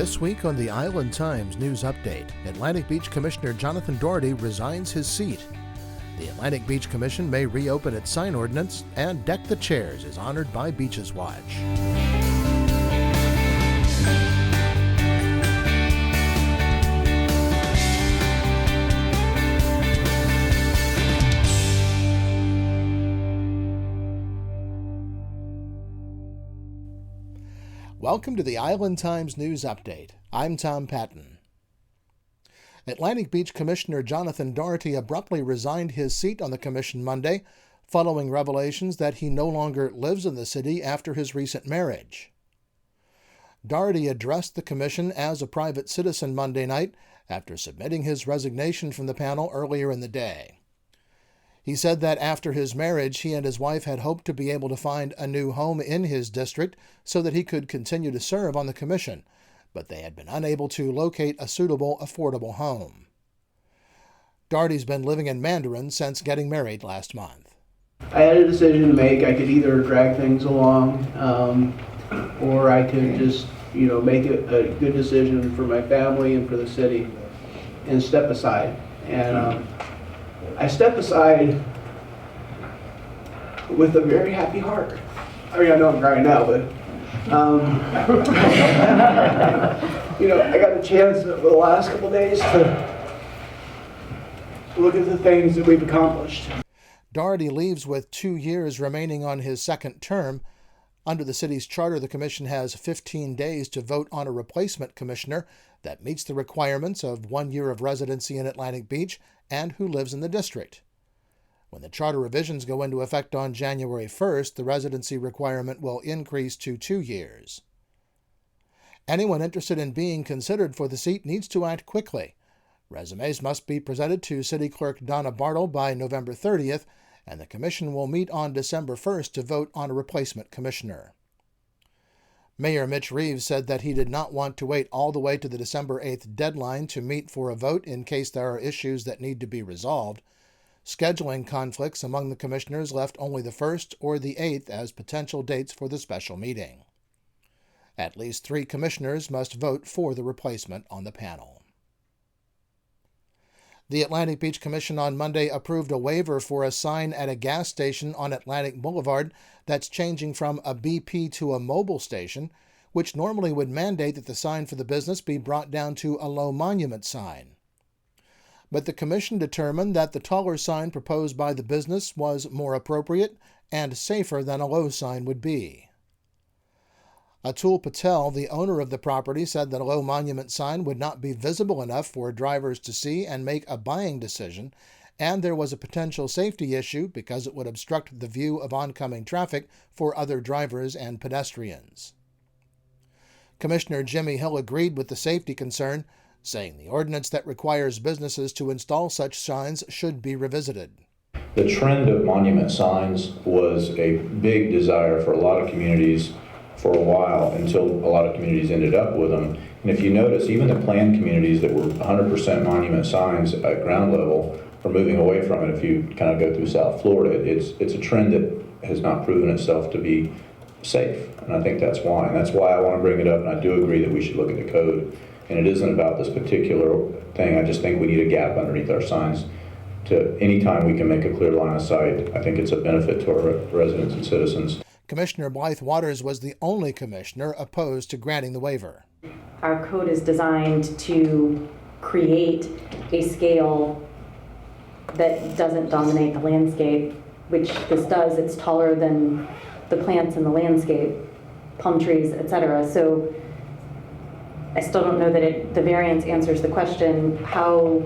This week on the Island Times News Update, Atlantic Beach Commissioner Jonathan Doherty resigns his seat. The Atlantic Beach Commission may reopen its sign ordinance, and Deck the Chairs is honored by Beaches Watch. Welcome to the Island Times News Update. I'm Tom Patton. Atlantic Beach Commissioner Jonathan Doherty abruptly resigned his seat on the commission Monday, following revelations that he no longer lives in the city after his recent marriage. Doherty addressed the commission as a private citizen Monday night after submitting his resignation from the panel earlier in the day. He said that after his marriage, he and his wife had hoped to be able to find a new home in his district so that he could continue to serve on the commission, but they had been unable to locate a suitable, affordable home. Doherty's been living in Mandarin since getting married last month. I had a decision to make. I could either drag things along or I could just, make a good decision for my family and for the city and step aside. And I step aside with a very happy heart. I mean, I know I'm crying now, but I got a chance over the last couple of days to look at the things that we've accomplished. Doherty leaves with 2 years remaining on his second term. Under the city's charter, the commission has 15 days to vote on a replacement commissioner that meets the requirements of 1 year of residency in Atlantic Beach and who lives in the district. When the charter revisions go into effect on January 1st, the residency requirement will increase to 2 years. Anyone interested in being considered for the seat needs to act quickly. Resumes must be presented to City Clerk Donna Bartle by November 30th, and the commission will meet on December 1st to vote on a replacement commissioner. Mayor Mitch Reeves said that he did not want to wait all the way to the December 8th deadline to meet for a vote in case there are issues that need to be resolved. Scheduling conflicts among the commissioners left only the 1st or the 8th as potential dates for the special meeting. At least 3 commissioners must vote for the replacement on the panel. The Atlantic Beach Commission on Monday approved a waiver for a sign at a gas station on Atlantic Boulevard that's changing from a BP to a mobile station, which normally would mandate that the sign for the business be brought down to a low monument sign. But the commission determined that the taller sign proposed by the business was more appropriate and safer than a low sign would be. Atul Patel, the owner of the property, said that a low monument sign would not be visible enough for drivers to see and make a buying decision, and there was a potential safety issue because it would obstruct the view of oncoming traffic for other drivers and pedestrians. Commissioner Jimmy Hill agreed with the safety concern, saying the ordinance that requires businesses to install such signs should be revisited. The trend of monument signs was a big desire for a lot of communities for a while until a lot of communities ended up with them. And if you notice, even the planned communities that were 100% monument signs at ground level are moving away from it. If you kind of go through South Florida, it's a trend that has not proven itself to be safe. And I think that's why. And that's why I want to bring it up. And I do agree that we should look at the code. And it isn't about this particular thing. I just think we need a gap underneath our signs. To anytime we can make a clear line of sight, I think it's a benefit to our residents and citizens. Commissioner Blythe Waters was the only commissioner opposed to granting the waiver. Our code is designed to create a scale that doesn't dominate the landscape, which this does. It's taller than the plants in the landscape, palm trees, etc. So I still don't know that the variance answers the question how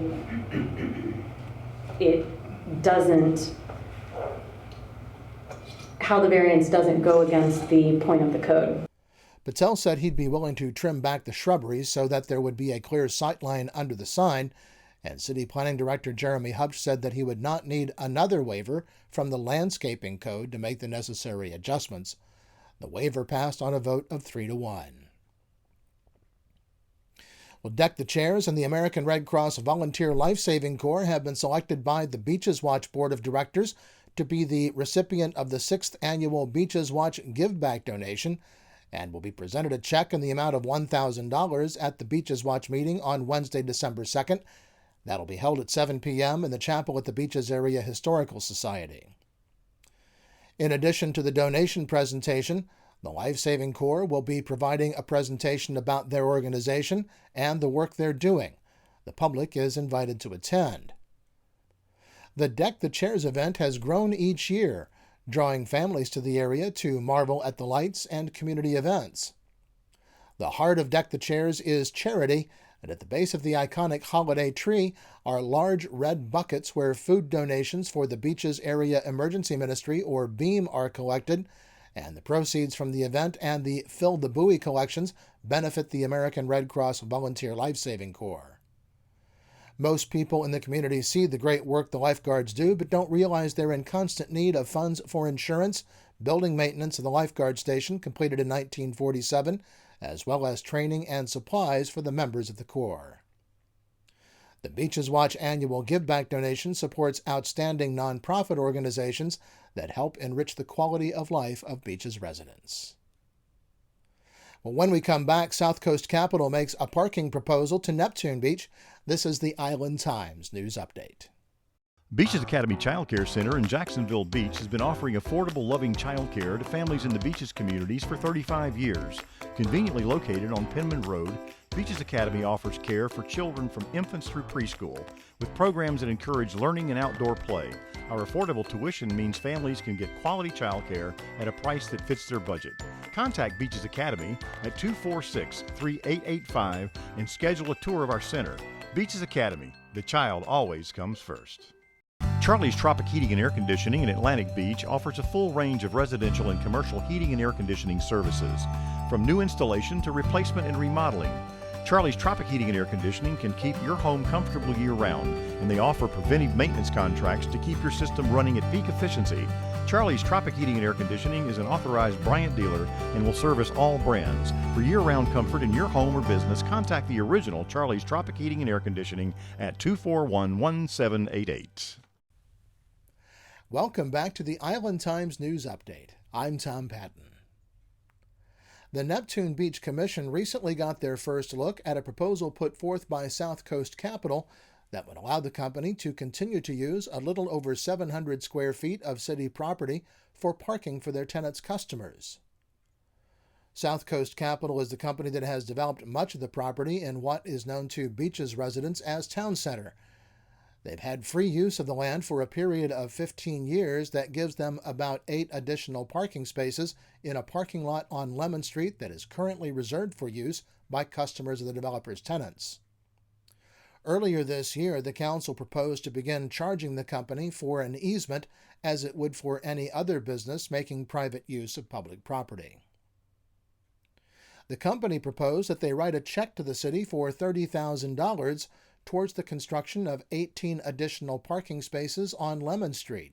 the variance doesn't go against the point of the code. Patel said he'd be willing to trim back the shrubberies so that there would be a clear sightline under the sign, and City Planning Director Jeremy Hupsch said that he would not need another waiver from the landscaping code to make the necessary adjustments. The waiver passed on a vote of 3-1. Well, Deck the Chairs and the American Red Cross Volunteer Life-Saving Corps have been selected by the Beaches Watch Board of Directors to be the recipient of the 6th annual Beaches Watch Give Back donation, and will be presented a check in the amount of $1,000 at the Beaches Watch meeting on Wednesday, December 2nd. That'll be held at 7 p.m. in the chapel at the Beaches Area Historical Society. In addition to the donation presentation, the Life Saving Corps will be providing a presentation about their organization and the work they're doing. The public is invited to attend. The Deck the Chairs event has grown each year, drawing families to the area to marvel at the lights and community events. The heart of Deck the Chairs is charity, and at the base of the iconic holiday tree are large red buckets where food donations for the Beaches Area Emergency Ministry, or BEAM, are collected, and the proceeds from the event and the Fill the Buoy collections benefit the American Red Cross Volunteer Life-Saving Corps. Most people in the community see the great work the lifeguards do, but don't realize they're in constant need of funds for insurance, building maintenance of the lifeguard station completed in 1947, as well as training and supplies for the members of the Corps. The Beaches Watch annual Give Back donation supports outstanding nonprofit organizations that help enrich the quality of life of Beaches residents. Well, when we come back, South Coast Capital makes a parking proposal to Neptune Beach. This is the Island Times News Update. Beaches Academy Child Care Center in Jacksonville Beach has been offering affordable, loving child care to families in the Beaches communities for 35 years. Conveniently located on Penman Road, Beaches Academy offers care for children from infants through preschool, with programs that encourage learning and outdoor play. Our affordable tuition means families can get quality child care at a price that fits their budget. Contact Beaches Academy at 246-3885 and schedule a tour of our center. Beaches Academy, the child always comes first. Charlie's Tropic Heating and Air Conditioning in Atlantic Beach offers a full range of residential and commercial heating and air conditioning services, from new installation to replacement and remodeling. Charlie's Tropic Heating and Air Conditioning can keep your home comfortable year-round, and they offer preventive maintenance contracts to keep your system running at peak efficiency. Charlie's Tropic Heating and Air Conditioning is an authorized Bryant dealer and will service all brands. For year-round comfort in your home or business, contact the original Charlie's Tropic Heating and Air Conditioning at 241-1788. Welcome back to the Island Times News Update. I'm Tom Patton. The Neptune Beach Commission recently got their first look at a proposal put forth by South Coast Capital that would allow the company to continue to use a little over 700 square feet of city property for parking for their tenants' customers. South Coast Capital is the company that has developed much of the property in what is known to Beaches residents as Town Center. They've had free use of the land for a period of 15 years that gives them about 8 additional parking spaces in a parking lot on Lemon Street that is currently reserved for use by customers of the developer's tenants. Earlier this year, the council proposed to begin charging the company for an easement as it would for any other business making private use of public property. The company proposed that they write a check to the city for $30,000 towards the construction of 18 additional parking spaces on Lemon Street.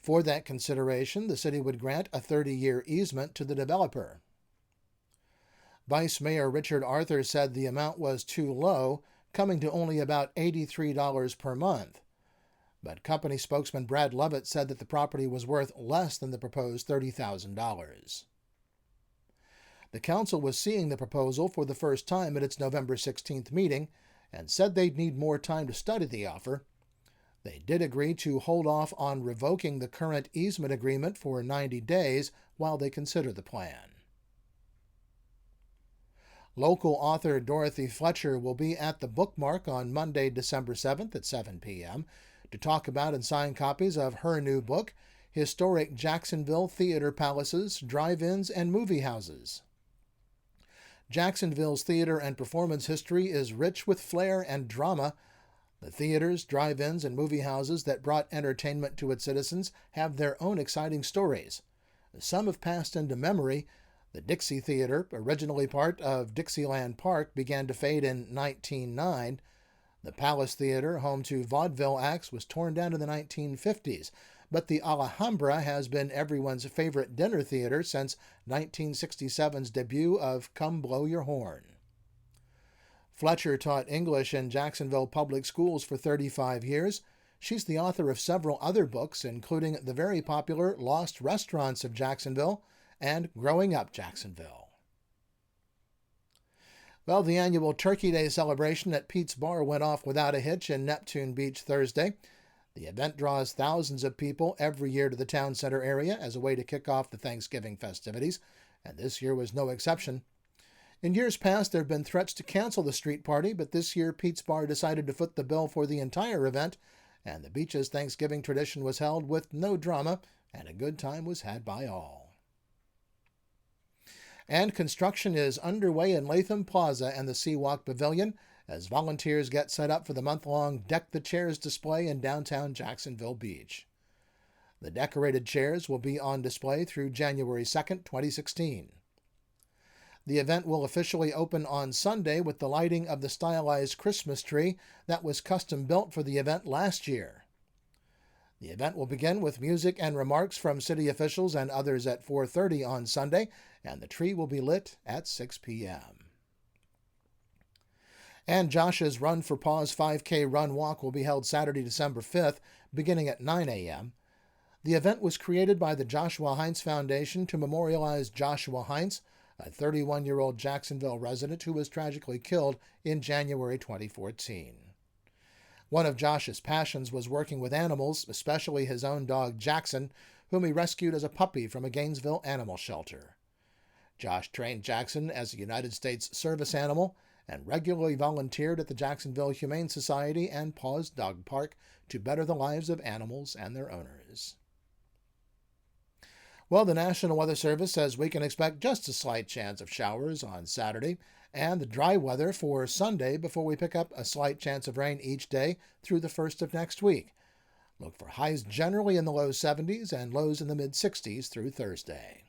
For that consideration, the city would grant a 30-year easement to the developer. Vice Mayor Richard Arthur said the amount was too low, coming to only about $83 per month. But company spokesman Brad Lovett said that the property was worth less than the proposed $30,000. The council was seeing the proposal for the first time at its November 16th meeting and said they'd need more time to study the offer. They did agree to hold off on revoking the current easement agreement for 90 days while they consider the plan. Local author Dorothy Fletcher will be at the Bookmark on Monday, December 7th at 7 p.m. to talk about and sign copies of her new book, Historic Jacksonville Theater Palaces, Drive-Ins, and Movie Houses. Jacksonville's theater and performance history is rich with flair and drama. The theaters, drive-ins, and movie houses that brought entertainment to its citizens have their own exciting stories. Some have passed into memory. The Dixie Theater, originally part of Dixieland Park, began to fade in 1909. The Palace Theater, home to vaudeville acts, was torn down in the 1950s. But the Alhambra has been everyone's favorite dinner theater since 1967's debut of Come Blow Your Horn. Fletcher taught English in Jacksonville Public Schools for 35 years. She's the author of several other books, including the very popular Lost Restaurants of Jacksonville and Growing Up Jacksonville. Well, the annual Turkey Day celebration at Pete's Bar went off without a hitch in Neptune Beach Thursday. The event draws thousands of people every year to the town center area as a way to kick off the Thanksgiving festivities, and this year was no exception. In years past, there have been threats to cancel the street party, but this year Pete's Bar decided to foot the bill for the entire event, and the beach's Thanksgiving tradition was held with no drama, and a good time was had by all. And construction is underway in Latham Plaza and the Seawalk Pavilion as volunteers get set up for the month-long Deck the Chairs display in downtown Jacksonville Beach. The decorated chairs will be on display through January 2nd, 2016. The event will officially open on Sunday with the lighting of the stylized Christmas tree that was custom built for the event last year. The event will begin with music and remarks from city officials and others at 4:30 on Sunday, and the tree will be lit at 6 p.m. And Josh's Run for Paws 5K Run Walk will be held Saturday, December 5th, beginning at 9 a.m. The event was created by the Joshua Heinz Foundation to memorialize Joshua Heinz, a 31-year-old Jacksonville resident who was tragically killed in January 2014. One of Josh's passions was working with animals, especially his own dog Jackson, whom he rescued as a puppy from a Gainesville animal shelter. Josh trained Jackson as a United States service animal and regularly volunteered at the Jacksonville Humane Society and Paws Dog Park to better the lives of animals and their owners. Well, the National Weather Service says we can expect just a slight chance of showers on Saturday and the dry weather for Sunday before we pick up a slight chance of rain each day through the first of next week. Look for highs generally in the low 70s and lows in the mid-60s through Thursday.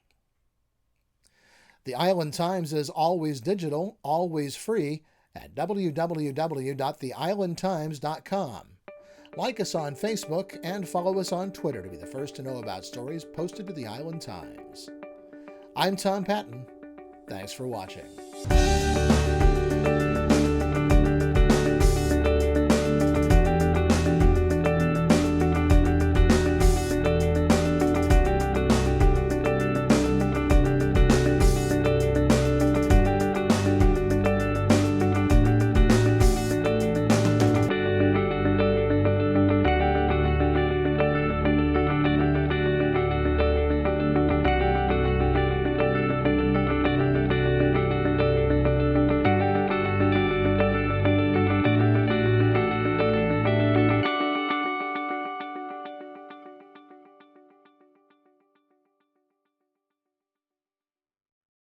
The Island Times is always digital, always free at www.theislandtimes.com. Like us on Facebook and follow us on Twitter to be the first to know about stories posted to the Island Times. I'm Tom Patton. Thanks for watching.